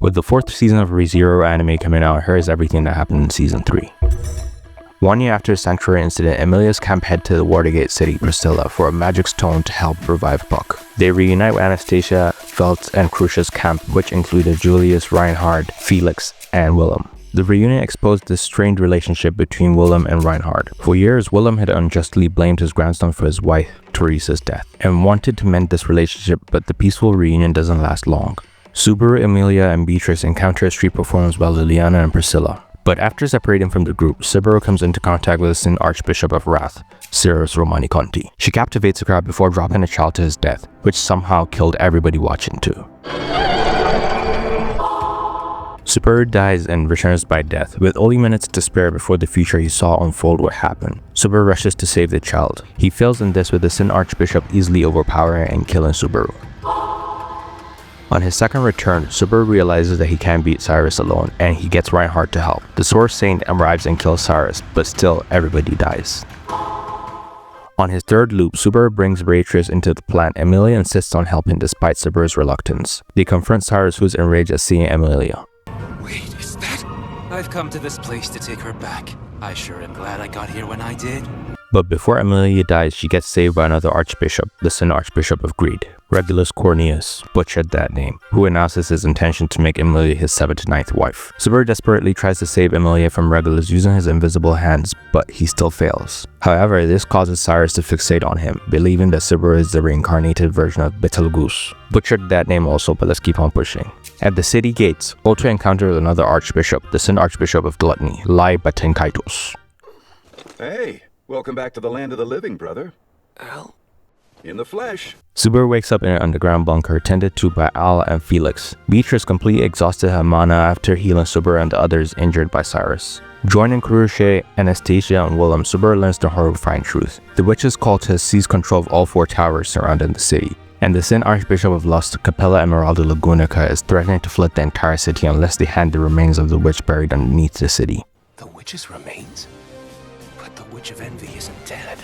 With the 4th season of ReZero anime coming out, here's everything that happened in Season 3. 1 year after the Sanctuary incident, Emilia's camp head to the Watergate city, Priscilla, for a magic stone to help revive Puck. They reunite with Anastasia, Felt, and Crucia's camp, which included Julius, Reinhard, Felix, and Willem. The reunion exposed the strained relationship between Willem and Reinhard. For years, Willem had unjustly blamed his grandson for his wife, Teresa's death, and wanted to mend this relationship, but the peaceful reunion doesn't last long. Subaru, Emilia, and Beatrice encounter a street performance by Liliana and Priscilla. But after separating from the group, Subaru comes into contact with the Sin Archbishop of Wrath, Cirrus Romaniconti. She captivates the crowd before dropping a child to his death, which somehow killed everybody watching too. Subaru dies and returns by death, with only minutes to spare before the future he saw unfold would happen. Subaru rushes to save the child. He fails in this with the Sin Archbishop easily overpowering and killing Subaru. On his second return, Subaru realizes that he can't beat Cyrus alone, and he gets Reinhard to help. The Sword Saint arrives and kills Cyrus, but still everybody dies. On his third loop, Subaru brings Beatrice into the plan. Emilia insists on helping despite Subaru's reluctance. They confront Cyrus, who's enraged at seeing Emilia. Wait, is that? I've come to this place to take her back. I sure am glad I got here when I did. But before Emilia dies, she gets saved by another archbishop, the Sin Archbishop of Greed, Regulus Cornelius, butchered that name, who announces his intention to make Emilia his 7th to 9th wife. Subaru desperately tries to save Emilia from Regulus using his invisible hands, but he still fails. However, this causes Cyrus to fixate on him, believing that Subaru is the reincarnated version of Betelgeuse. Butchered that name also, but let's keep on pushing. At the city gates, Ultra encounters another archbishop, the Sin Archbishop of Gluttony, Lai Batenkaitos. Hey! Welcome back to the land of the living, brother. Al? In the flesh. Subaru wakes up in an underground bunker tended to by Al and Felix. Beatrice completely exhausted her mana after healing Subaru and the others injured by Cyrus. Joining Crucia, Anastasia, and Willem, Subaru learns the horrifying truth. The Witches Cult has seized control of all 4 towers surrounding the city, and the Sin Archbishop of Lust, Capella Emeralda Lagunica, is threatening to flood the entire city unless they hand the remains of the witch buried underneath the city. The witch's remains? But the Witch of Envy isn't dead.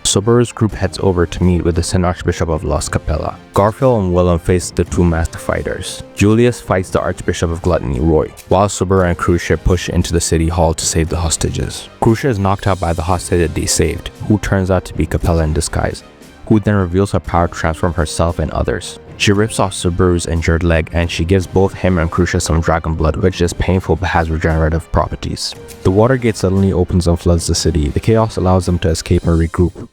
Subaru's group heads over to meet with the Sin Archbishop of Lust, Capella. Garfield and Willem face the 2 masked fighters. Julius fights the Archbishop of Gluttony, Roy, while Subaru and Crucia push into the city hall to save the hostages. Crucia is knocked out by the hostage that they saved, who turns out to be Capella in disguise, who then reveals her power to transform herself and others. She rips off Subaru's injured leg and she gives both him and Crucia some dragon blood, which is painful but has regenerative properties. The Watergate suddenly opens and floods the city. The chaos allows them to escape and regroup.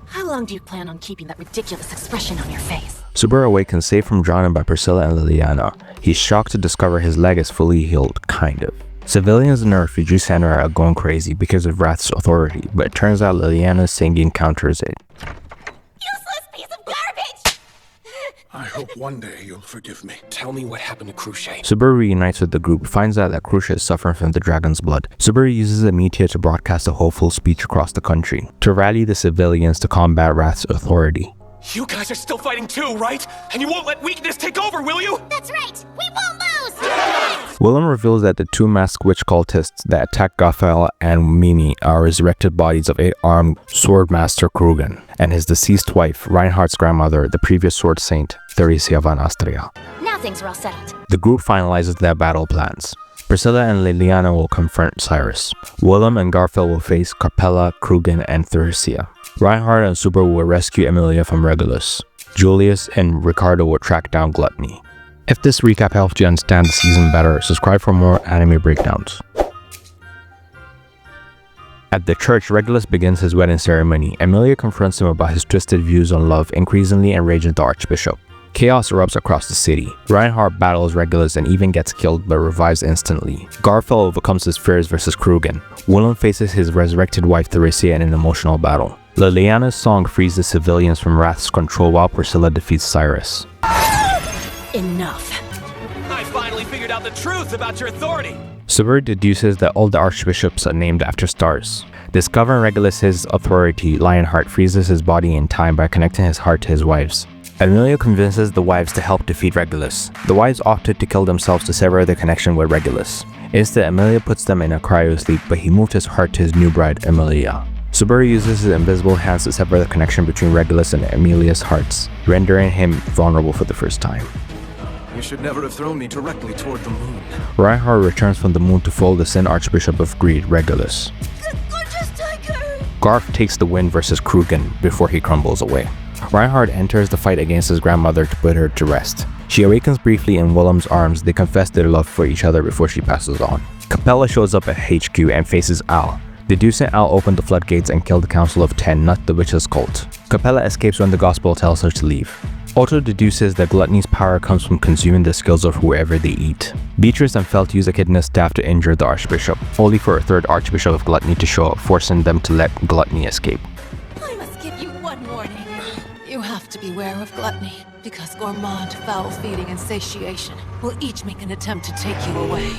How long do you plan on keeping that ridiculous expression on your face? Subaru awakens safe from drowning by Priscilla and Liliana. He's shocked to discover his leg is fully healed, kind of. Civilians in the refugee center are going crazy because of Wrath's authority, but it turns out Liliana's singing counters it. Useless piece of garbage! I hope one day you'll forgive me. Tell me what happened to Crucia. Subaru reunites with the group, finds out that Crucia is suffering from the dragon's blood. Subaru uses the media to broadcast a hopeful speech across the country, to rally the civilians to combat Wrath's authority. You guys are still fighting too, right? And you won't let weakness take over, will you? That's right! We won't lose! Willem reveals that the 2 masked witch cultists that attacked Gafael and Mimi are resurrected bodies of 8-armed Swordmaster Krugen and his deceased wife, Reinhardt's grandmother, the previous Sword Saint, Theresia van Astria. Now things are all settled. The group finalizes their battle plans. Priscilla and Liliana will confront Cyrus. Willem and Garfield will face Capella, Krugen, and Theresia. Reinhard and Subaru will rescue Emilia from Regulus. Julius and Ricardo will track down Gluttony. If this recap helped you understand the season better, subscribe for more anime breakdowns. At the church, Regulus begins his wedding ceremony. Emilia confronts him about his twisted views on love, increasingly enraging the Archbishop. Chaos erupts across the city. Reinhard battles Regulus and even gets killed but revives instantly. Garfield overcomes his fears versus Krugen. Willem faces his resurrected wife Theresia in an emotional battle. Liliana's song frees the civilians from Wrath's control while Priscilla defeats Cyrus. Enough. I finally figured out the truth about your authority. Subaru deduces that all the archbishops are named after stars. Discovering Regulus's authority, Lionheart freezes his body in time by connecting his heart to his wife's. Emilia convinces the wives to help defeat Regulus. The wives opted to kill themselves to sever their connection with Regulus. Instead, Emilia puts them in a cryosleep, but he moved his heart to his new bride, Emilia. Subaru uses his invisible hands to sever the connection between Regulus and Emilia's hearts, rendering him vulnerable for the first time. You should never have thrown me directly toward the moon. Reinhard returns from the moon to fold the Sin Archbishop of Greed, Regulus. Gorgeous tiger! Garf takes the win versus Krugen before he crumbles away. Reinhard enters the fight against his grandmother to put her to rest. She awakens briefly in Willem's arms. They confess their love for each other before she passes on. Capella shows up at HQ and faces Al. Deducing Al opened the floodgates and killed the Council of 10, not the Witches Cult. Capella escapes when the Gospel tells her to leave. Otto deduces that gluttony's power comes from consuming the skills of whoever they eat. Beatrice and Felt use Echidna's staff to injure the Archbishop, only for a third Archbishop of Gluttony to show up, forcing them to let Gluttony escape. I must give you one warning. You have to beware of gluttony, because gourmand, foul-feeding, and satiation will each make an attempt to take you away.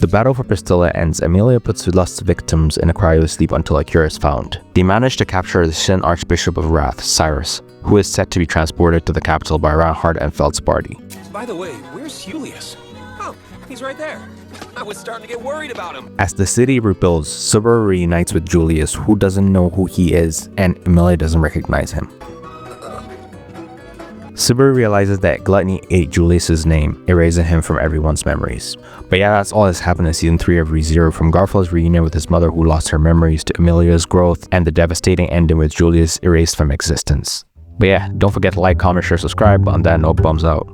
The battle for Pistilla ends. Emilia puts Lust's victims in a cryosleep until a cure is found. They manage to capture the Sin Archbishop of Wrath, Cyrus, who is set to be transported to the capital by Reinhard and Felt's party. By the way, where's Julius? Oh, he's right there. I was starting to get worried about him. As the city rebuilds, Subaru reunites with Julius, who doesn't know who he is, and Emilia doesn't recognize him. Subaru realizes that Gluttony ate Julius's name, erasing him from everyone's memories. But yeah, that's all that's happened in Season 3 of ReZero, from Garfield reunion with his mother who lost her memories to Emilia's growth and the devastating ending with Julius erased from existence. But yeah, don't forget to like, comment, share, subscribe. On that note, bums out.